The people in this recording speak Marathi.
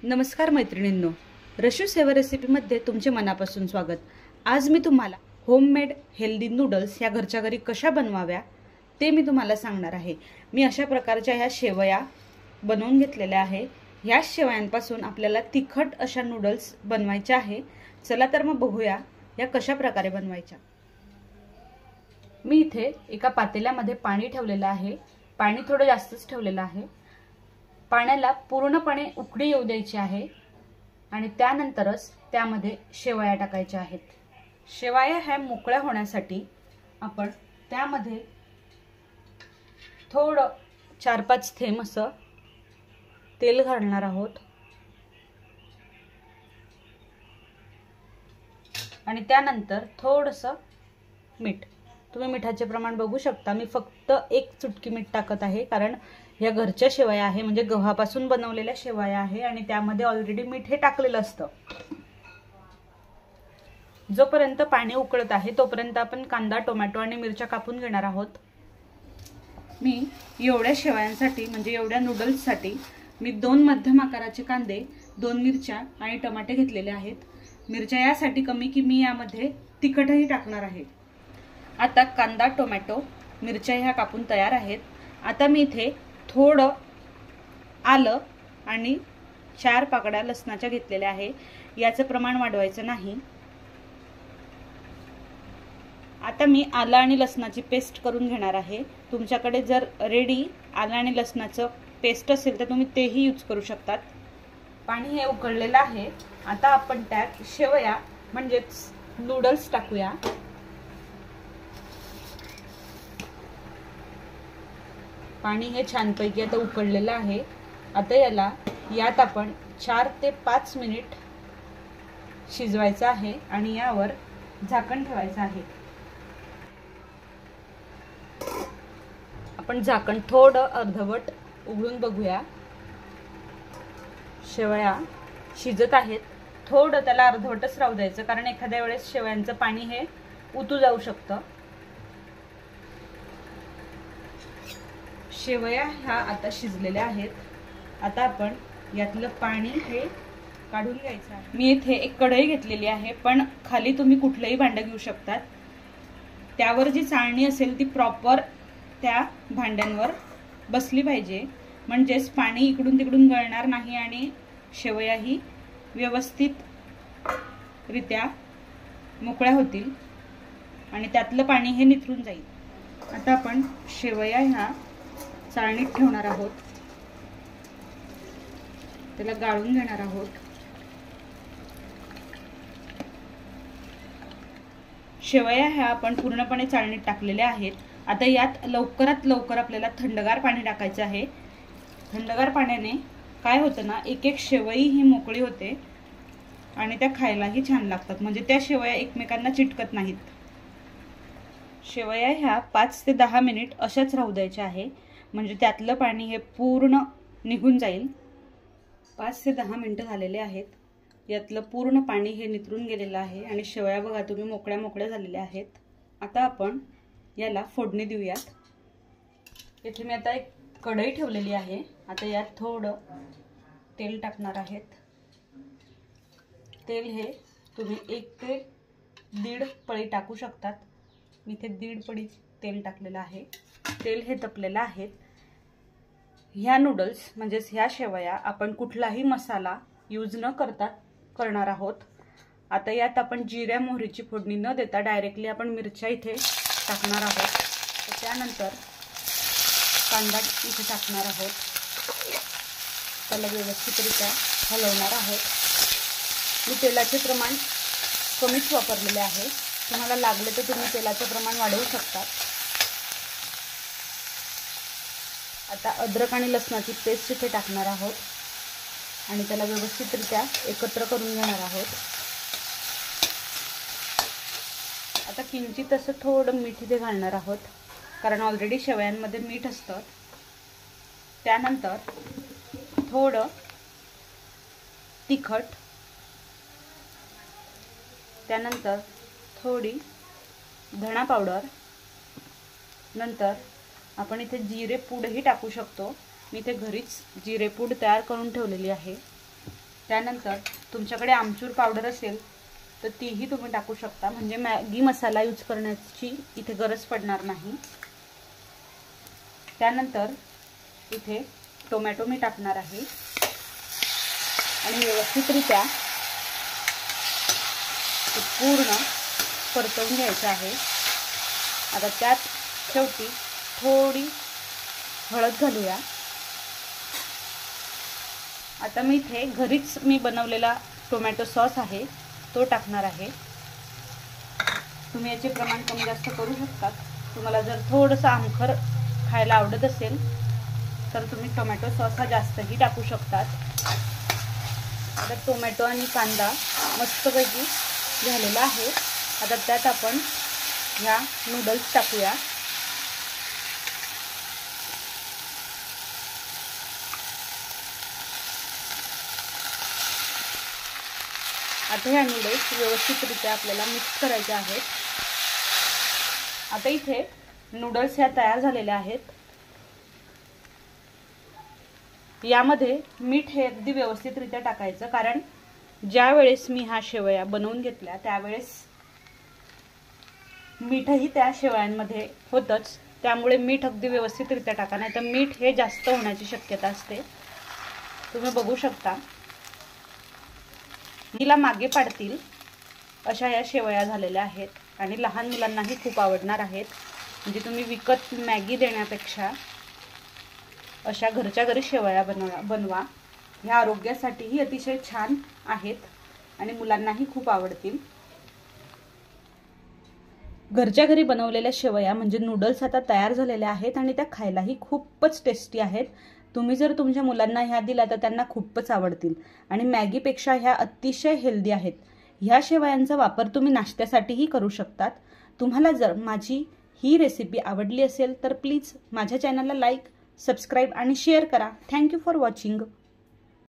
नमस्कार मैत्रिणींनो, रशू सेवा रेसिपीमध्ये तुमचे मनापासून स्वागत। आज मी तुम्हाला होममेड हेल्दी नूडल्स या घरच्या घरी कशा बनवाव्या ते मी तुम्हाला सांगणार आहे। मी अशा प्रकारच्या ह्या शेवया बनवून घेतलेल्या आहे। ह्या शेवयांपासून आपल्याला तिखट अशा नूडल्स बनवायचे आहे। चला तर मग बघूया या कशा प्रकारे बनवायच्या। मी इथे एका पातेल्यामध्ये पाणी ठेवलेलं आहे। पाणी थोडं जास्तच ठेवलेलं आहे। पाण्याला पूर्णपणे उकळी येऊ द्यायची आहे आणि त्यानंतरच त्यामध्ये शेवया टाकायच्या आहेत। शेवया ह्या मोकळ्या होण्यासाठी आपण त्यामध्ये थोडं 4-5 थेंब असं तेल घालणार आहोत आणि त्यानंतर थोडंसं मीठ। तुम्ही मिठाचे प्रमाण बघू शकता। मी फक्त 1 चुटकी मीठ टाकत आहे, कारण या घरच्या शेवया आहे, म्हणजे गव्हापासून बनवलेल्या शेवया आहे आणि त्यामध्ये ऑलरेडी मीठ हे टाकलेलं असतं। जोपर्यंत पाणी उकळत आहे तोपर्यंत आपण कांदा, टोमॅटो आणि मिरच्या कापून घेणार आहोत। मी एवढ्या शेवयांसाठी म्हणजे एवढ्या नूडल्ससाठी मी 2 मध्यम आकाराचे कांदे, 2 मिरच्या आणि टमाटे घेतलेले आहेत। मिरच्या यासाठी कमी की मी यामध्ये तिखटही टाकणार आहे। आता कांदा, टोमॅटो, मिरच्या ह्या कापून तयार आहेत। आता मी इथे थोडं आलं आणि 4 पाकळ्या लसणाच्या घेतलेल्या आहे। याचं प्रमाण वाढवायचं नाही। आता मी आलं आणि लसणाची पेस्ट करून घेणार आहे। तुमच्याकडे जर रेडी आलं आणि लसणाचं पेस्ट असेल तर तुम्ही तेही यूज करू शकतात। पाणी हे उकळलेलं आहे। आता आपण त्यात शेवया म्हणजेच नूडल्स टाकूया। पाणी हे छानपैकी आता उकळलेलं आहे। आता यात आपण 4 ते 5 मिनिट शिजवायचं आहे आणि यावर झाकण ठेवायचं आहे। आपण झाकण थोडं अर्धवट उघडून बघूया। शेवया शिजत आहेत। थोडं त्याला अर्धवटच राहू द्यायचं, कारण एखाद्या वेळेस शेवयांचं पाणी हे उतू जाऊ शकतं। शेवया ह्या आता शिजलेल्या आहेत। आता आपण यातलं पाणी हे काढून घ्यायचं आहे। मी इथे एक कढई घेतलेली आहे, पण खाली तुम्ही कुठलंही भांडं घेऊ शकतात। त्यावर जी चाळणी असेल ती प्रॉपर त्या भांड्यांवर बसली पाहिजे, म्हणजेच पाणी इकडून तिकडून गळणार नाही आणि शेवयाही व्यवस्थित रित्या मोकळ्या होतील आणि त्यातलं पाणी हे निथरून जाईल। आता आपण शेवया ह्या चाळणीत ठेवणार आहोत, त्याला गाळून घेणार आहोत। शेवया ह्या आपण पूर्णपणे चाळणीत टाकलेल्या आहेत। आता यात लवकरात लवकर आपल्याला थंडगार पाणी टाकायचं आहे। थंडगार पाण्याने काय होतं ना, एक शेवई ही मोकळी होते आणि त्या खायलाही छान लागतात, म्हणजे त्या शेवया एकमेकांना चिटकत नाहीत। शेवया ह्या 5 ते 10 मिनिट अशाच राहू द्यायच्या आहे, म्हणजे त्यातलं पाणी हे पूर्ण निघून जाईल। 5 ते 10 मिनिटं झालेले आहेत। यातलं पूर्ण पाणी हे निथरून गेलेलं आहे आणि शेवया बघा तुम्ही मोकळ्या मोकळ्या झालेल्या आहेत। आता आपण याला फोडणी देऊयात। इथे मी आता एक कढई ठेवलेली आहे। आता यात थोडं तेल टाकणार आहेत। तेल हे तुम्ही 1 ते 1.5 पळी टाकू शकतात। मी इथे 1.5 पळी तेल टाकलेलं आहे। तेल हे तपलेलं आहे। ह्या नूडल्स म्हणजेच ह्या शेवया आपण कुठलाही मसाला यूज न करता करणार आहोत। आता यात आपण जिऱ्या मोहरीची फोडणी न देता डायरेक्टली आपण मिरच्या इथे टाकणार आहोत। त्यानंतर कांदा इथे टाकणार आहोत। त्याला व्यवस्थितरित्या हलवणार आहोत। मी तेलाचे प्रमाण कमीच वापरलेले आहे। तुम्हाला लागले तर तुम्ही तेलाचे प्रमाण वाढवू शकता। आता अद्रक आणि लसणाची पेस्ट इथे टाकणार आहोत आणि त्याला व्यवस्थितरित्या एकत्र करून घेणार आहोत। आता किंचित असं थोडं मीठ इथे घालणार आहोत, कारण ऑलरेडी शेवयांमध्ये मीठ असतं। त्यानंतर थोडं तिखट, त्यानंतर थोडी धणा पावडर, नंतर आपण इथे जिरे पूडही टाकू शकतो। मी इथे घरीच जिरे पूड तयार करून ठेवलेली आहे। त्यानंतर तुमच्याकडे आमचूर पावडर असेल तर तीही तुम्ही टाकू शकता, म्हणजे मॅगी मसाला यूज करण्याची इथे गरज पडणार नाही। त्यानंतर इथे टोमॅटो मी टाकणार आहे आणि व्यवस्थितरित्या पूर्ण परतवून घ्यायचं आहे। आता त्यात शेवटी थोडी हळद घालूया। आता मी इथे घरीच बनवलेला टोमॅटो सॉस आहे तो टाकणार आहे। तुम्ही याचे प्रमाण कमी जास्त करू शकता। तुम्हाला जर थोडंसं आमखर खायला आवडत असेल तर तुम्ही टोमॅटो सॉस हा जास्तही टाकू शकतात। आता टोमॅटो आणि कांदा मस्तपैकी झालेला आहे। आता त्यात आपण ह्या नूडल्स टाकूया। आता ह्या नूडल्स व्यवस्थितरित्या आपल्याला मिक्स करायचे आहेत। आता इथे नूडल्स ह्या तयार झालेल्या आहेत। यामध्ये मीठ हे अगदी व्यवस्थितरित्या टाकायचं, कारण ज्या वेळेस मी ह्या शेवया बनवून घेतल्या त्यावेळेस मीठही त्या शेवयांमध्ये होतच, त्यामुळे मीठ अगदी व्यवस्थितरित्या टाका, नाही तर मीठ हे जास्त होण्याची शक्यता असते। तुम्ही बघू शकता हिला मागे पाडतील अशा या शेवया झालेल्या आहेत आणि लहान मुलांनाही खूप आवडणार आहेत। म्हणजे तुम्ही विकत मॅगी देण्यापेक्षा अशा घरच्या घरी शेवया बनवा। ह्या आरोग्यासाठीही अतिशय छान आहेत आणि मुलांनाही खूप आवडतील। घरच्या घरी बनवलेल्या शेवया म्हणजे नूडल्स आता तयार झालेल्या आहेत आणि त्या खायलाही खूपच टेस्टी आहेत। तुम्ही जर तुमच्या मुलांना ह्या दिल्या तर त्यांना खूपच आवडतील आणि मॅगीपेक्षा ह्या अतिशय हेल्दी आहेत। ह्या शेवयांचा वापर तुम्ही नाश्त्यासाठीही करू शकतात। तुम्हाला जर माझी ही रेसिपी आवडली असेल तर प्लीज माझ्या चॅनलला लाईक, सबस्क्राईब आणि शेअर करा। Thank you for watching.